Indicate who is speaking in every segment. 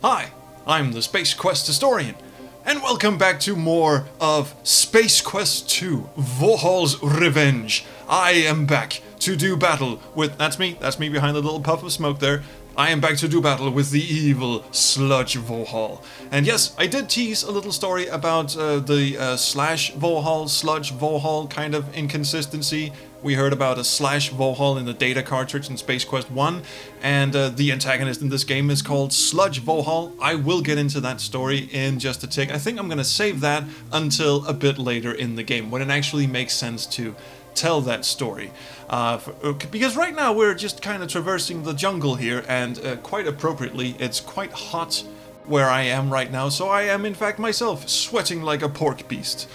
Speaker 1: Hi, I'm the Space Quest historian, and welcome back to more of Space Quest 2: Vohal's Revenge. I am back to do battle with... That's me behind the little puff of smoke there. I am back to do battle with the evil Sludge Vohal. And yes, I did tease a little story about the slash Vohal, sludge Vohal kind of inconsistency. We heard about a slash Vohal in the data cartridge in Space Quest 1, and the antagonist in this game is called Sludge Vohal. I will get into that story in just a tick. I think I'm going to save that until a bit later in the game, when it actually makes sense to tell that story. Because right now we're just kind of traversing the jungle here, and quite appropriately, it's quite hot where I am right now, so I am in fact myself sweating like a pork beast.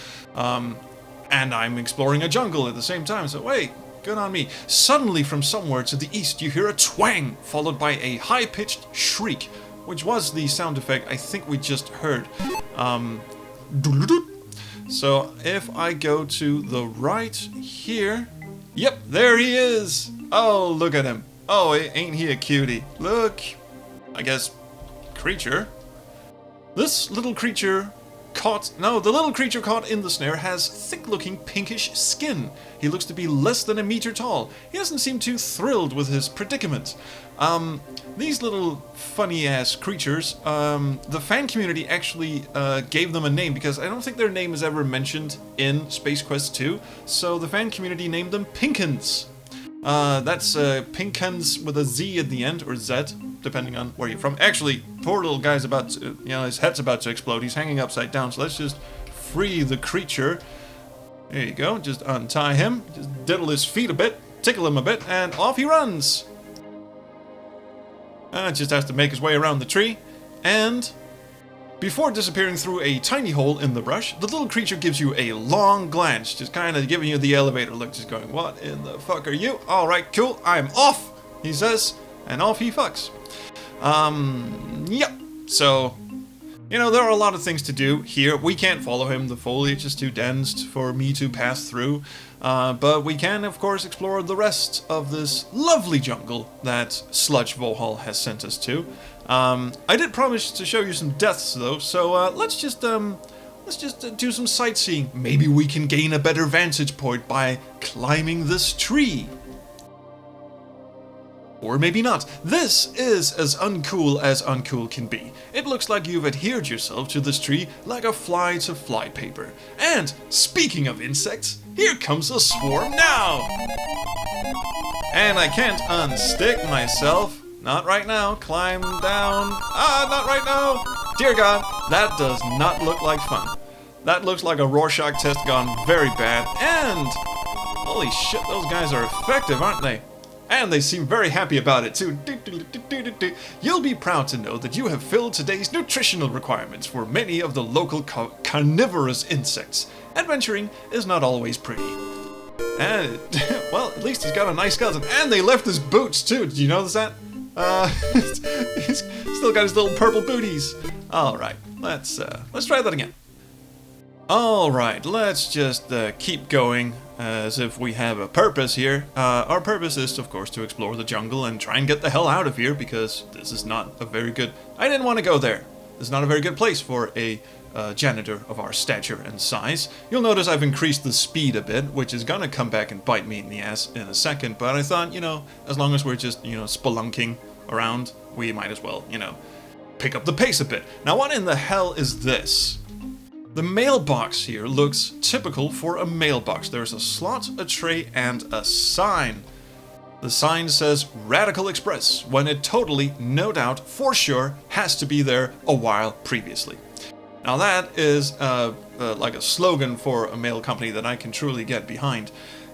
Speaker 1: And I'm exploring a jungle at the same time, so wait, good on me. Suddenly from somewhere to the east you hear a twang, followed by a high-pitched shriek, which was the sound effect I think we just heard. So if I go to the right here, yep, there he is! Oh, look at him. Oh, ain't he a cutie? Look, I guess, creature. This little creature the little creature caught in the snare has thick-looking pinkish skin. He looks to be less than a meter tall. He doesn't seem too thrilled with his predicament. These little funny-ass creatures, the fan community actually gave them a name, because I don't think their name is ever mentioned in Space Quest 2, so the fan community named them Pinkins. That's Pinkins with a Z at the end, or Z, depending on where you're from. Actually, poor little guy's about to, his head's about to explode. He's hanging upside down, so let's just free the creature. There you go, just untie him, just diddle his feet a bit, tickle him a bit, and off he runs. Just has to make his way around the tree, and before disappearing through a tiny hole in the brush, the little creature gives you a long glance, just kind of giving you the elevator look, just going, what in the fuck are you? Alright, cool, I'm off, he says, and off he fucks. Yep, so, there are a lot of things to do here. We can't follow him, the foliage is too dense for me to pass through, but we can, of course, explore the rest of this lovely jungle that Sludge Vohal has sent us to. I did promise to show you some deaths, though, so let's just do some sightseeing. Maybe we can gain a better vantage point by climbing this tree. Or maybe not. This is as uncool can be. It looks like you've adhered yourself to this tree like a fly to fly paper. And, speaking of insects, here comes a swarm now! And I can't unstick myself. Not right now. Climb down. Not right now! Dear God, that does not look like fun. That looks like a Rorschach test gone very bad. And, holy shit, those guys are effective, aren't they? And they seem very happy about it, too. You'll be proud to know that you have filled today's nutritional requirements for many of the local carnivorous insects. Adventuring is not always pretty. And, well, at least he's got a nice skeleton. And they left his boots, too. Did you notice that? He's still got his little purple booties. Alright, let's try that again. Alright, let's just keep going as if we have a purpose here. Our purpose is, of course, to explore the jungle and try and get the hell out of here, because this is not a very good... I didn't want to go there. This is not a very good place for a janitor of our stature and size. You'll notice I've increased the speed a bit, which is gonna come back and bite me in the ass in a second, but I thought, as long as we're just, spelunking around, we might as well, pick up the pace a bit. Now, what in the hell is this? The mailbox here looks typical for a mailbox. There's a slot, a tray, and a sign. The sign says Radical Express, when it totally, no doubt, for sure, has to be there a while previously. Now that is like a slogan for a mail company that I can truly get behind.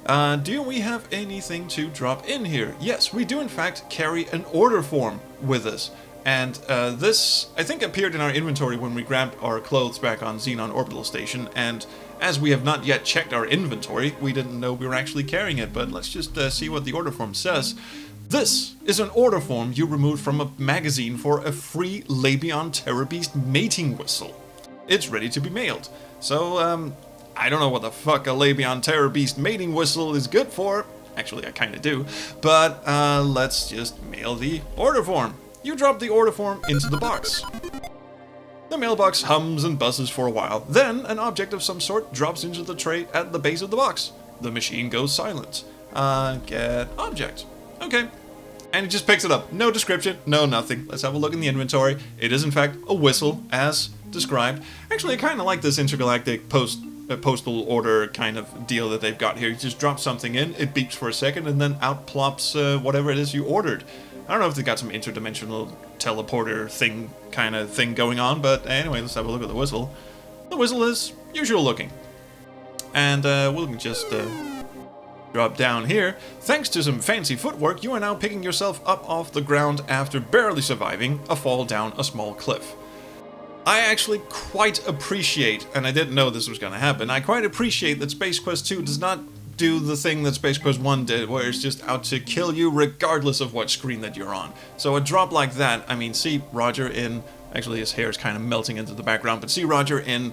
Speaker 1: Do we have anything to drop in here? Yes, we do in fact carry an order form with us. And this, I think, appeared in our inventory when we grabbed our clothes back on Xenon Orbital Station, and as we have not yet checked our inventory, we didn't know we were actually carrying it, but let's just see what the order form says. This is an order form you removed from a magazine for a free Labion Terror Beast mating whistle. It's ready to be mailed. So, I don't know what the fuck a Labion Terror Beast mating whistle is good for. Actually, I kinda do. But, let's just mail the order form. you drop the order form into the box. The mailbox hums and buzzes for a while, then an object of some sort drops into the tray at the base of the box. The machine goes silent. Get object. Okay. And it just picks it up. No description, no nothing. Let's have a look in the inventory. It is in fact a whistle, as described. Actually, I kind of like this intergalactic postal order kind of deal that they've got here. You just drop something in, it beeps for a second, and then out plops whatever it is you ordered. I don't know if they got some interdimensional teleporter kind of thing going on, but anyway, let's have a look at the whistle. The whistle is usual looking. And we'll just drop down here. Thanks to some fancy footwork, you are now picking yourself up off the ground after barely surviving a fall down a small cliff. I actually quite appreciate, and I didn't know this was going to happen, I quite appreciate that Space Quest 2 does not do the thing that Space Quest 1 did, where it's just out to kill you regardless of what screen that you're on. So a drop like that, I mean, see Roger in, actually his hair is kind of melting into the background, but see Roger in,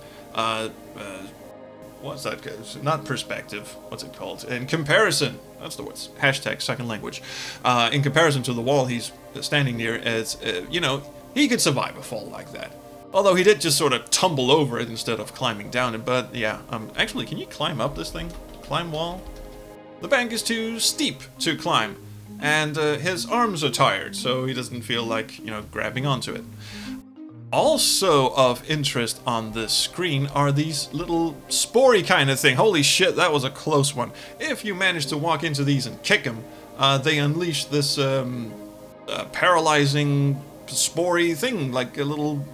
Speaker 1: what's that? Not perspective. What's it called? In comparison. That's the words. Hashtag second language. In comparison to the wall he's standing near, as you know, he could survive a fall like that. Although he did just sort of tumble over it instead of climbing down it. But yeah, actually, can you climb up this thing? Climb wall? The bank is too steep to climb, and his arms are tired, so he doesn't feel like, you know, grabbing onto it. Also of interest on this screen are these little spory kind of thing. Holy shit, that was a close one. If you manage to walk into these and kick them, they unleash this paralyzing spory thing, like a little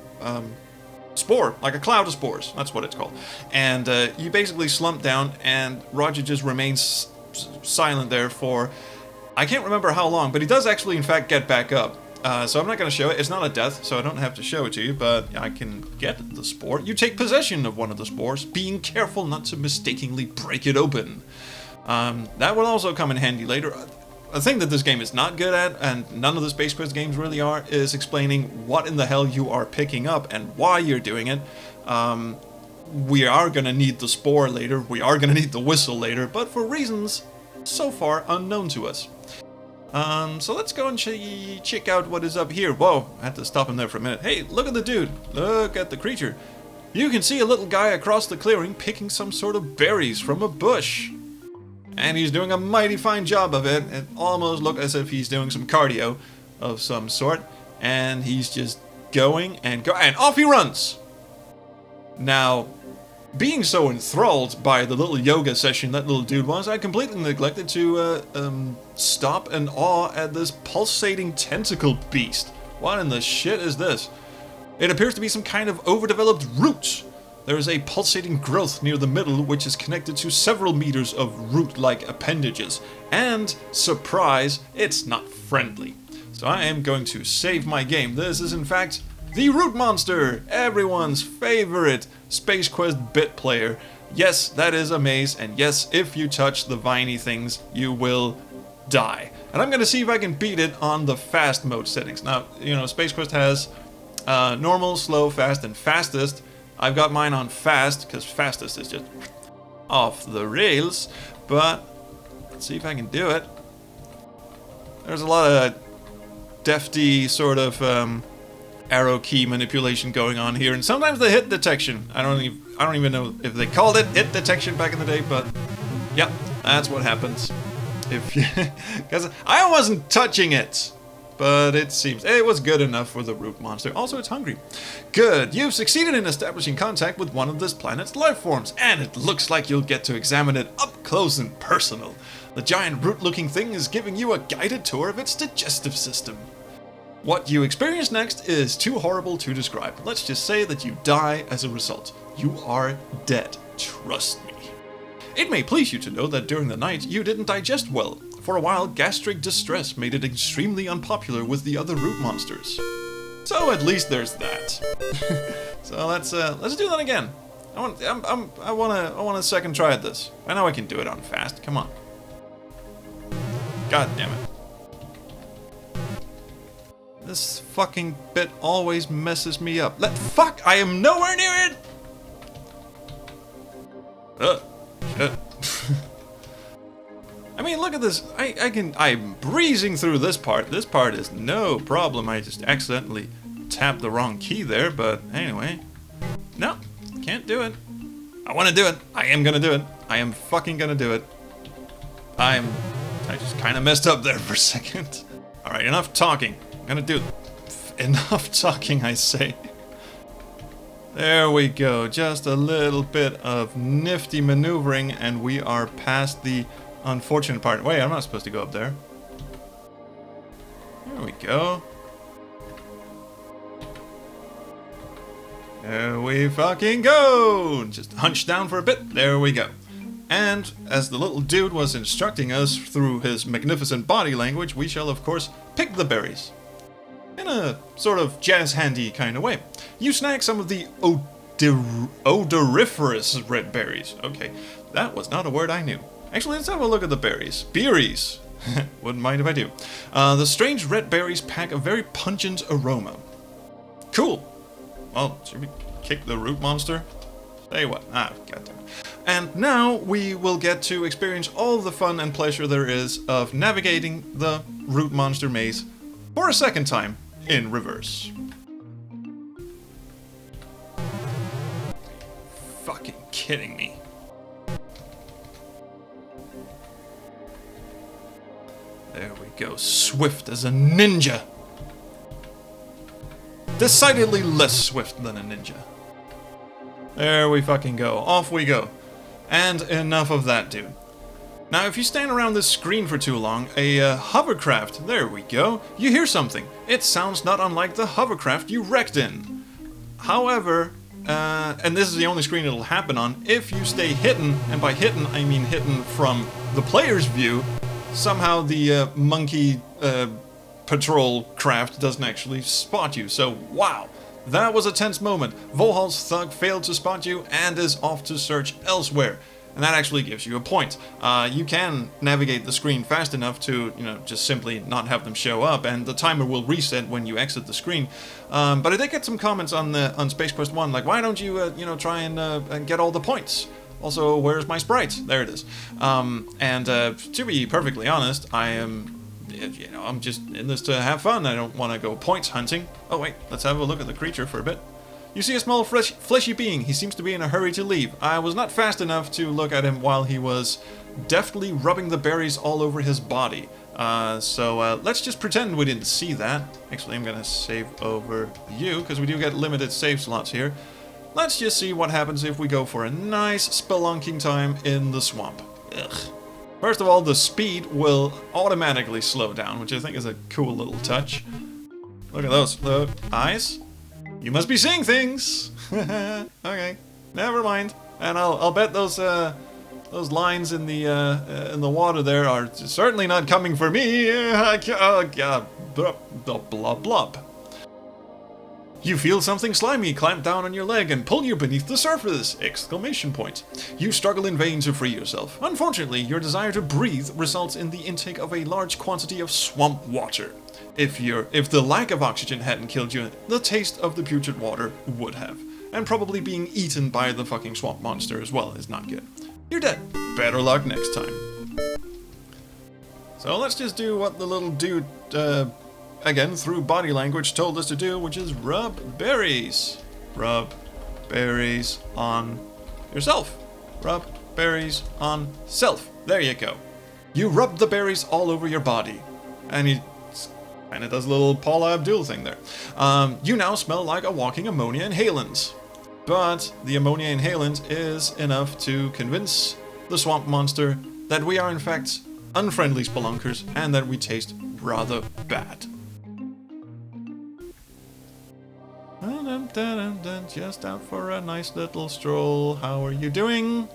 Speaker 1: spore, like a cloud of spores. That's what it's called. And you basically slump down, and Roger just remains silent there for, I can't remember how long, but he does actually in fact get back up. So I'm not going to show it. It's not a death, so I don't have to show it to you, but I can get the spore. You take possession of one of the spores, being careful not to mistakenly break it open. That will also come in handy later. A thing that this game is not good at, and none of the Space Quest games really are, is explaining what in the hell you are picking up and why you're doing it. We are going to need the spore later, we are going to need the whistle later, but for reasons so far unknown to us. So let's go and check out what is up here. Whoa, I had to stop him there for a minute. Hey, look at the dude. Look at the creature. You can see a little guy across the clearing picking some sort of berries from a bush. And he's doing a mighty fine job of it. It almost looks as if he's doing some cardio of some sort. And he's just going and off he runs. Now, being so enthralled by the little yoga session that little dude was, I completely neglected to stop and awe at this pulsating tentacle beast. What in the shit is this? It appears to be some kind of overdeveloped root. There is a pulsating growth near the middle which is connected to several meters of root-like appendages. And, surprise, it's not friendly. So I am going to save my game. This is in fact the Root Monster, everyone's favorite Space Quest bit player. Yes, that is a maze, and yes, if you touch the viney things, you will die. And I'm going to see if I can beat it on the fast mode settings. Now, you know, Space Quest has normal, slow, fast, and fastest. I've got mine on fast, because fastest is just off the rails, but let's see if I can do it. There's a lot of defty sort of arrow key manipulation going on here, and sometimes the hit detection. I don't even know if they called it hit detection back in the day, but yep, that's what happens. Because I wasn't touching it, but it seems it was good enough for the Root Monster. Also, it's hungry. Good, you've succeeded in establishing contact with one of this planet's life forms, and it looks like you'll get to examine it up close and personal. The giant root-looking thing is giving you a guided tour of its digestive system. What you experience next is too horrible to describe. Let's just say that you die as a result. You are dead. Trust me. It may please you to know that during the night you didn't digest well. For a while, gastric distress made it extremely unpopular with the other root monsters. So at least there's that. So let's do that again. I want a second try at this. I know I can do it on fast. Come on. God damn it. This fucking bit always messes me up. Fuck! I am nowhere near it! Shit. I mean, look at this. I'm breezing through this part. This part is no problem. I just accidentally tapped the wrong key there, but anyway. No, can't do it. I want to do it. I am gonna do it. I am fucking gonna do it. I just kind of messed up there for a second. Alright, enough talking. I'm gonna do enough talking, I say. There we go. Just a little bit of nifty maneuvering, and we are past the unfortunate part. Wait, I'm not supposed to go up there. There we go. There we fucking go! Just hunch down for a bit. There we go. And as the little dude was instructing us through his magnificent body language, we shall of course pick the berries. In a sort of jazz handy kind of way. You snag some of the odoriferous red berries. Okay, that was not a word I knew. Actually, let's have a look at the berries. Berries. Wouldn't mind if I do. The strange red berries pack a very pungent aroma. Cool. Well, should we kick the root monster? Say what? Ah, goddamn. And now we will get to experience all the fun and pleasure there is of navigating the root monster maze for a second time in reverse. Fucking kidding me. There we go, swift as a ninja. Decidedly less swift than a ninja. There we fucking go. Off we go. And enough of that, dude. Now, if you stand around this screen for too long, a hovercraft, there we go, you hear something. It sounds not unlike the hovercraft you wrecked in. However, and this is the only screen it'll happen on, if you stay hidden, and by hidden I mean hidden from the player's view, somehow the monkey patrol craft doesn't actually spot you. So, wow. That was a tense moment. Vohal's thug failed to spot you and is off to search elsewhere. And that actually gives you a point. You can navigate the screen fast enough to, just simply not have them show up, and the timer will reset when you exit the screen. But I did get some comments on Space Quest 1, like, why don't you, try and get all the points? Also, where's my sprite? There it is. To be perfectly honest, I am... I'm just in this to have fun. I don't want to go points hunting. Oh wait, let's have a look at the creature for a bit. You see a small fleshy being. He seems to be in a hurry to leave. I was not fast enough to look at him while he was deftly rubbing the berries all over his body. So let's just pretend we didn't see that. Actually, I'm gonna save over you, because we do get limited save slots here. Let's just see what happens if we go for a nice spelunking time in the swamp. Ugh. First of all, the speed will automatically slow down, which I think is a cool little touch. Look at those eyes. You must be seeing things. Okay, never mind. And I'll bet those lines in the water there are certainly not coming for me. Blub blub. You feel something slimy clamp down on your leg and pull you beneath the surface! Exclamation point. You struggle in vain to free yourself. Unfortunately, your desire to breathe results in the intake of a large quantity of swamp water. If the lack of oxygen hadn't killed you, the taste of the putrid water would have. And probably being eaten by the fucking swamp monster as well is not good. You're dead. Better luck next time. So let's just do what the little dude, again, through body language, told us to do, which is rub berries. Rub berries on yourself. Rub berries on self. There you go. You rub the berries all over your body. And he kind of does a little Paula Abdul thing there. You now smell like a walking ammonia inhalant. But the ammonia inhalant is enough to convince the swamp monster that we are in fact unfriendly spelunkers and that we taste rather bad. Just out for a nice little stroll. How are you doing?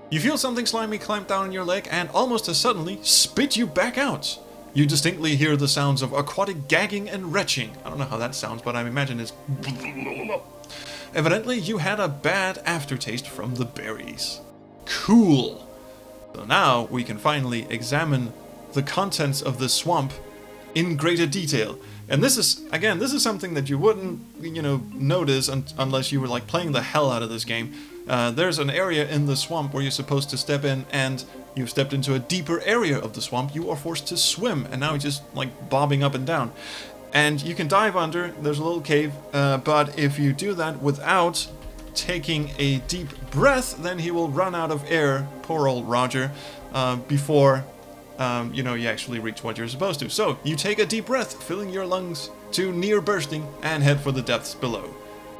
Speaker 1: You feel something slimy clamp down on your leg and almost as suddenly spit you back out. You distinctly hear the sounds of aquatic gagging and retching. I don't know how that sounds, but I imagine it's... Evidently, you had a bad aftertaste from the berries. Cool. So now we can finally examine the contents of this swamp in greater detail. And this is, again, this is something that you wouldn't, notice unless you were, like, playing the hell out of this game. There's an area in the swamp where you're supposed to step in and you've stepped into a deeper area of the swamp, you are forced to swim, and now you're just like bobbing up and down. And you can dive under, there's a little cave, but if you do that without taking a deep breath, then he will run out of air, poor old Roger, before you actually reach what you're supposed to. So you take a deep breath, filling your lungs to near bursting, and head for the depths below.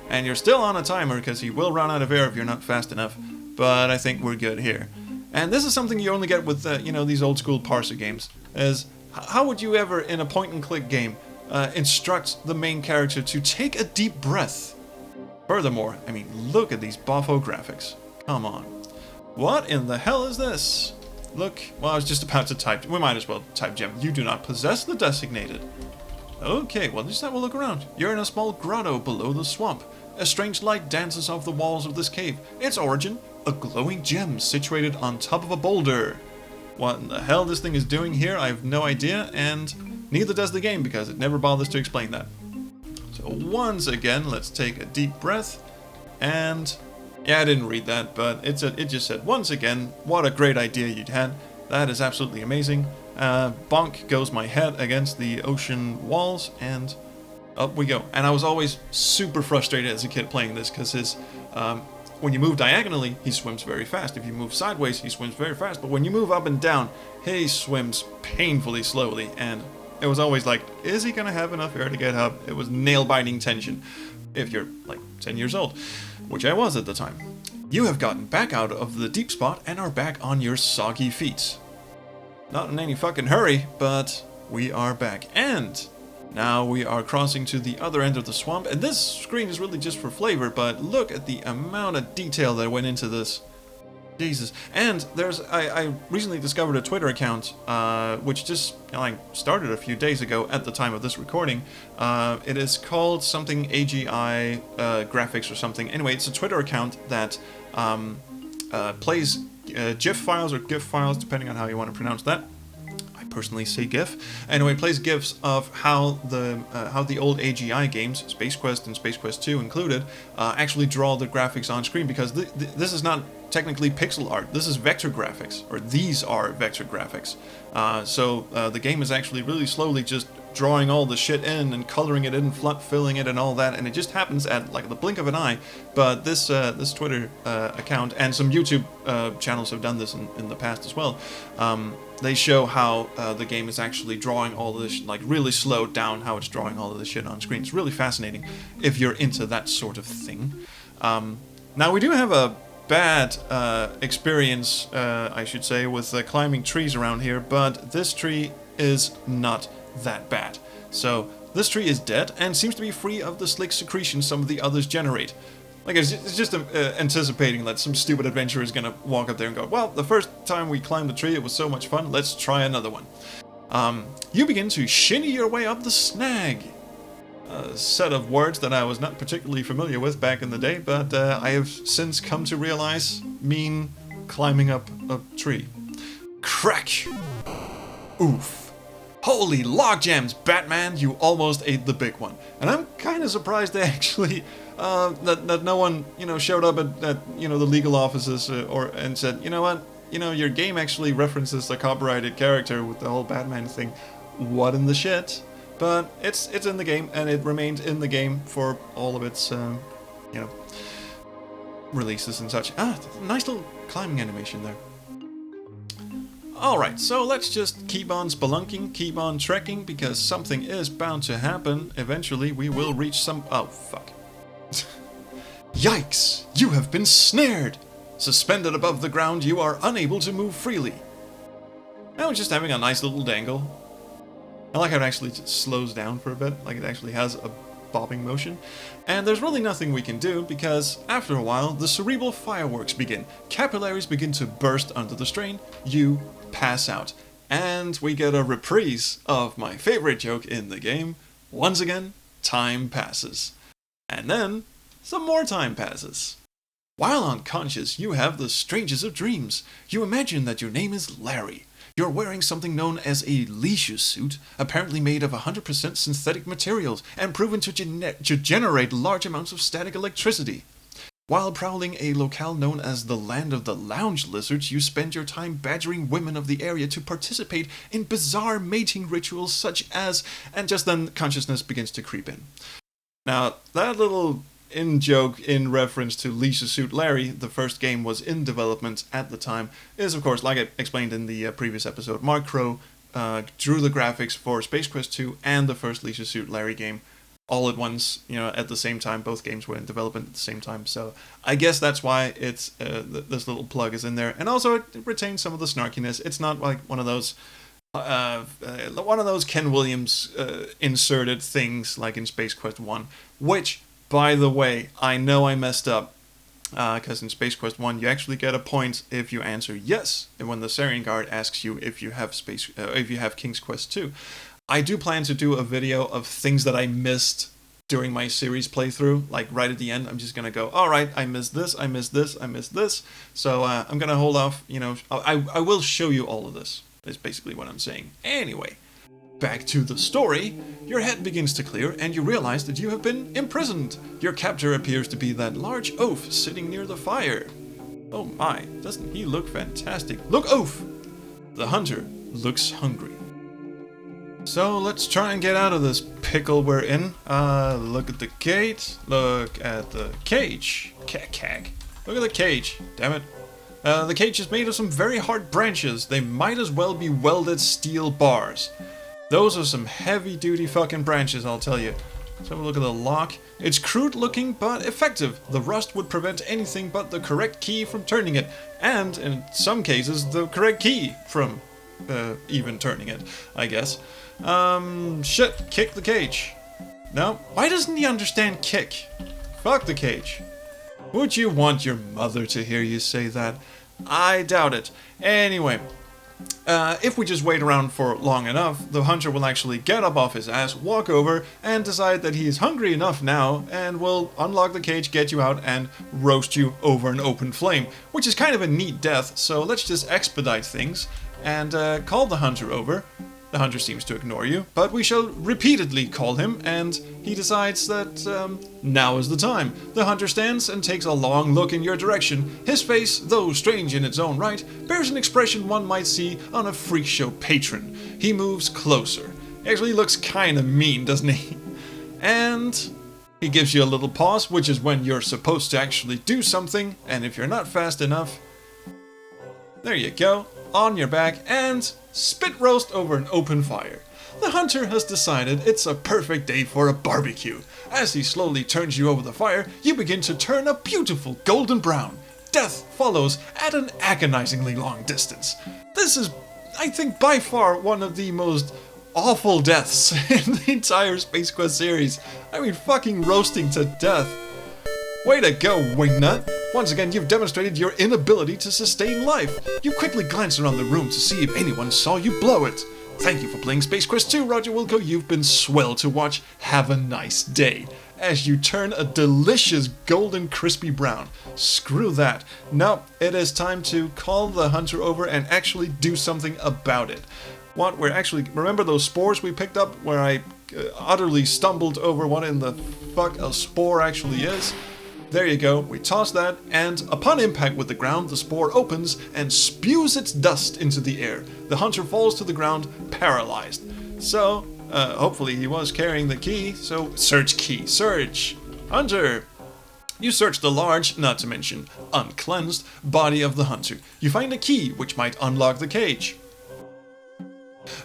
Speaker 1: And you're still on a timer because he will run out of air if you're not fast enough, but I think we're good here. And this is something you only get with these old school parser games. Is how would you ever in a point and click game instruct the main character to take a deep breath? Furthermore, I mean, look at these boffo graphics. Come on. What in the hell is this? Look, well, I was just about to type. We might as well type gem. You do not possess the designated. Okay, well, just have a look around. You're in a small grotto below the swamp. A strange light dances off the walls of this cave. Its origin, a glowing gem situated on top of a boulder. What in the hell this thing is doing here, I have no idea, and neither does the game because it never bothers to explain that. So once again, let's take a deep breath, and yeah, I didn't read that, but it just said, once again, what a great idea you'd had. That is absolutely amazing. Bonk goes my head against the ocean walls, and up we go. And I was always super frustrated as a kid playing this, because when you move diagonally, he swims very fast. If you move sideways, he swims very fast. But when you move up and down, he swims painfully slowly, and it was always like, is he gonna have enough air to get up? It was nail-biting tension, if you're like 10 years old, which I was at the time. You have gotten back out of the deep spot and are back on your soggy feet. Not in any fucking hurry, but we are back. And now we are crossing to the other end of the swamp, and this screen is really just for flavor, but look at the amount of detail that went into this. Jesus. And I recently discovered a Twitter account, which just started a few days ago at the time of this recording. It is called something AGI graphics or something. Anyway, it's a Twitter account that plays GIF files or GIF files, depending on how you want to pronounce that. I personally say GIF. Anyway, it plays GIFs of how the old AGI games, Space Quest and Space Quest 2 included, actually draw the graphics on screen, because this is not technically pixel art. This is vector graphics, or these are vector graphics. So the game is actually really slowly just drawing all the shit in and coloring it in, filling it and all that, and it just happens at like the blink of an eye. But this Twitter account and some YouTube channels have done this in the past as well. They show how the game is actually drawing all of this, like really slowed down how it's drawing all of this shit on screen. It's really fascinating if you're into that sort of thing. Now we do have a bad experience, I should say, with climbing trees around here, but this tree is not that bad. So this tree is dead and seems to be free of the slick secretions some of the others generate. Like, it's just anticipating that some stupid adventurer is gonna walk up there and go, well, the first time we climbed the tree it was so much fun, let's try another one. You begin to shinny your way up the snag. A set of words that I was not particularly familiar with back in the day, but I have since come to realize mean climbing up a tree. Crack! Oof. Holy logjams, Batman, you almost ate the big one. And I'm kind of surprised they actually, that no one, showed up at the legal offices and said, you know what, your game actually references a copyrighted character with the whole Batman thing. What in the shit? But it's in the game, and it remained in the game for all of its, releases and such. Nice little climbing animation there. Alright, so let's just keep on spelunking, keep on trekking, because something is bound to happen. Eventually, we will reach some... Oh, fuck. Yikes! You have been snared! Suspended above the ground, you are unable to move freely. Now we're just having a nice little dangle. I like how it actually just slows down for a bit, like it actually has a bobbing motion. And there's really nothing we can do, because after a while, the cerebral fireworks begin. Capillaries begin to burst under the strain. You pass out. And we get a reprise of my favorite joke in the game. Once again, time passes. And then, some more time passes. While unconscious, you have the strangest of dreams. You imagine that your name is Larry. You're wearing something known as a leisure suit, apparently made of 100% synthetic materials and proven to generate large amounts of static electricity. While prowling a locale known as the Land of the Lounge Lizards, you spend your time badgering women of the area to participate in bizarre mating rituals such as... And just then, consciousness begins to creep in. Now, that little in-joke in reference to Leisure Suit Larry, the first game was in development at the time, is of course, like I explained in the previous episode, Mark Crow drew the graphics for Space Quest 2 and the first Leisure Suit Larry game all at once, at the same time. Both games were in development at the same time, so I guess that's why it's this little plug is in there. And also it retains some of the snarkiness. It's not like one of those Ken Williams inserted things like in Space Quest 1, which, by the way, I know I messed up, because in Space Quest 1 you actually get a point if you answer yes, and when the Sarian Guard asks you if you have King's Quest 2. I do plan to do a video of things that I missed during my series playthrough, like right at the end. I'm just gonna go, alright, I missed this, I missed this, I missed this, so I'm gonna hold off, I will show you all of this, is basically what I'm saying. Anyway, back to the story. Your head begins to clear, and you realize that you have been imprisoned. Your captor appears to be that large oaf sitting near the fire. Oh my, doesn't he look fantastic? Look, oaf! The hunter looks hungry. So let's try and get out of this pickle we're in. Look at the gate. Look at the cage. Cag. Look at the cage. Damn it. The cage is made of some very hard branches. They might as well be welded steel bars. Those are some heavy-duty fucking branches, I'll tell you. Let's have a look at the lock. It's crude looking, but effective. The rust would prevent anything but the correct key from turning it. And, in some cases, the correct key from even turning it, I guess. Shit, kick the cage. No, why doesn't he understand kick? Fuck the cage. Would you want your mother to hear you say that? I doubt it. Anyway, if we just wait around for long enough, the hunter will actually get up off his ass, walk over, and decide that he is hungry enough now, and will unlock the cage, get you out, and roast you over an open flame, which is kind of a neat death, so let's just expedite things, and call the hunter over. The hunter seems to ignore you, but we shall repeatedly call him, and he decides that now is the time. The hunter stands and takes a long look in your direction. His face, though strange in its own right, bears an expression one might see on a freak show patron. He moves closer. He actually looks kind of mean, doesn't he? And he gives you a little pause, which is when you're supposed to actually do something, and if you're not fast enough, there you go, on your back, and spit roast over an open fire. The hunter has decided it's a perfect day for a barbecue. As he slowly turns you over the fire, you begin to turn a beautiful golden brown. Death follows at an agonizingly long distance. This is, I think, by far one of the most awful deaths in the entire Space Quest series. I mean, fucking roasting to death. Way to go, wingnut! Once again, you've demonstrated your inability to sustain life. You quickly glance around the room to see if anyone saw you blow it. Thank you for playing Space Quest 2, Roger Wilco. You've been swell to watch. Have a nice day. As you turn a delicious golden crispy brown. Screw that. Now, it is time to call the hunter over and actually do something about it. What we're actually... Remember those spores we picked up where I utterly stumbled over what in the fuck a spore actually is? There you go, we toss that, and upon impact with the ground, the spore opens and spews its dust into the air. The hunter falls to the ground, paralyzed. So, hopefully he was carrying the key, so search key, search! Hunter! You search the large, not to mention uncleansed, body of the hunter. You find a key, which might unlock the cage.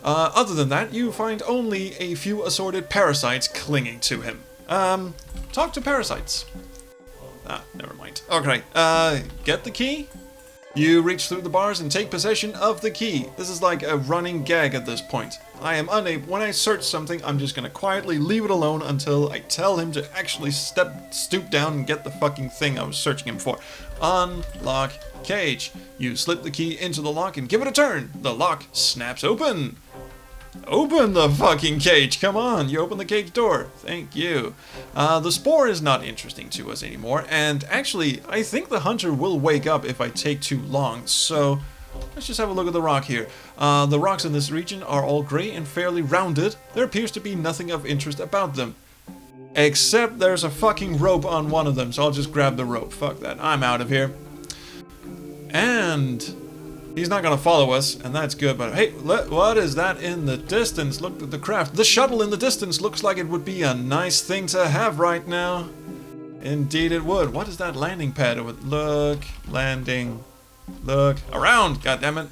Speaker 1: Other than that, you find only a few assorted parasites clinging to him. Talk to parasites. Ah, never mind. Okay, get the key? You reach through the bars and take possession of the key. This is like a running gag at this point. I am unable, when I search something, I'm just gonna quietly leave it alone until I tell him to actually stoop down and get the fucking thing I was searching him for. Unlock cage. You slip the key into the lock and give it a turn. The lock snaps open. Open the fucking cage, come on, you open the cage door. Thank you. The spore is not interesting to us anymore, and actually, I think the hunter will wake up if I take too long, so let's just have a look at the rock here. The rocks in this region are all gray and fairly rounded. There appears to be nothing of interest about them. Except there's a fucking rope on one of them, so I'll just grab the rope. Fuck that. I'm out of here. And he's not gonna follow us, and that's good, but hey, what is that in the distance? Look at the craft. The shuttle in the distance looks like it would be a nice thing to have right now. Indeed it would. What is that landing pad? Look, landing, look, around, goddammit.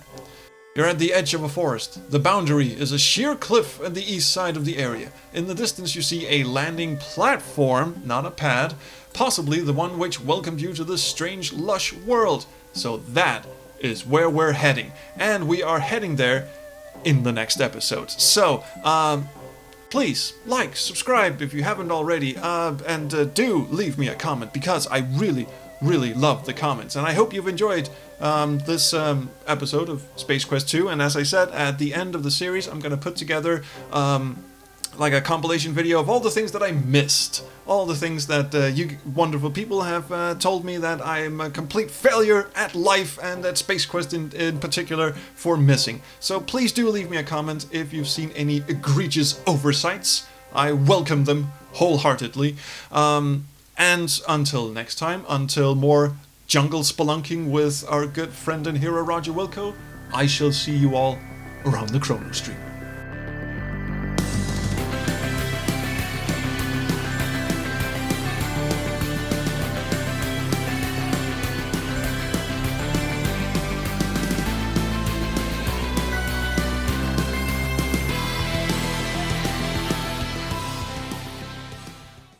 Speaker 1: You're at the edge of a forest. The boundary is a sheer cliff at the east side of the area. In the distance you see a landing platform, not a pad, possibly the one which welcomed you to this strange, lush world. So that is where we're heading. And we are heading there in the next episode. So, please, like, subscribe if you haven't already, and do leave me a comment, because I really love the comments. And I hope you've enjoyed this episode of Space Quest 2, and as I said, at the end of the series I'm going to put together like a compilation video of all the things that I missed, all the things that you wonderful people have told me that I'm a complete failure at life, and at Space Quest in particular, for missing. So please do leave me a comment if you've seen any egregious oversights. I welcome them wholeheartedly. And until next time, until more jungle spelunking with our good friend and hero Roger Wilco, I shall see you all around the Chrono Stream.